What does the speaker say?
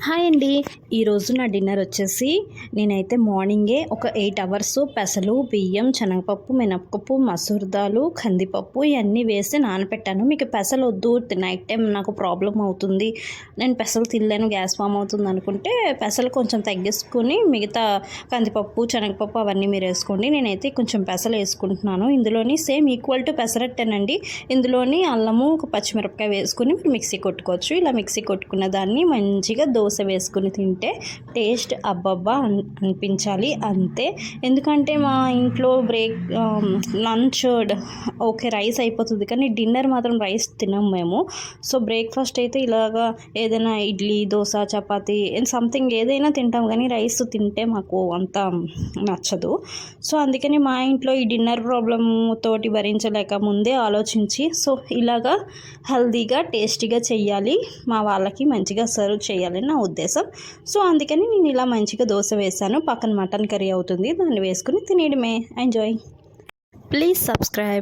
Hi అండి. ఈరోజు నా డిన్నర్ వచ్చేసి నేనైతే మార్నింగే ఒక 8 అవర్స్ పెసలు, బియ్యం, శనగపప్పు, మినపప్పు, మసూర్ దాలు, కందిపప్పు ఇవన్నీ వేసి నానపెట్టాను. మీకు పెసలు వద్దు, నైట్ టైం నాకు ప్రాబ్లం అవుతుంది, నేను పెసలు తినలేను, గ్యాస్ ఫామ్ అవుతుంది అనుకుంటే పెసలు కొంచెం తగ్గించుకొని మిగతా కందిపప్పు, శనగపప్పు అవన్నీ మీరు వేసుకోండి. నేనైతే కొంచెం పెసలు వేసుకుంటున్నాను. ఇందులోని సేమ్ ఈక్వల్ టు పెసరట్టేనండి. ఇందులోని అల్లము, ఒక పచ్చిమిరపకాయ వేసుకొని మీరు మిక్సీ కొట్టుకోవచ్చు. ఇలా మిక్సీ కొట్టుకున్న దాన్ని మంచిగా దోశ వేసుకుని తింటే టేస్ట్ అబ్బబ్బా అనిపించాలి అంతే. ఎందుకంటే మా ఇంట్లో లంచ్ ఓకే రైస్ అయిపోతుంది, కానీ డిన్నర్ మాత్రం రైస్ తినం మేము. సో బ్రేక్ఫాస్ట్ అయితే ఇలాగా ఏదైనా ఇడ్లీ, దోశ, చపాతి సంథింగ్ ఏదైనా తింటాం, కానీ రైస్ తింటే మాకు అంత నచ్చదు. సో అందుకని మా ఇంట్లో ఈ డిన్నర్ ప్రాబ్లమ్ తోటి భరించలేక ముందే ఆలోచించి సో ఇలాగా హెల్తీగా టేస్టీగా చెయ్యాలి, మా వాళ్ళకి మంచిగా సర్వ్ చేయాలని నా ఉద్దేశం. సో అందుకని నేను ఇలా మంచిగా దోశ వేసాను. పక్కన మటన్ కర్రీ అవుతుంది, దాన్ని వేసుకుని తినేయడమే. ఎంజాయ్. Please subscribe.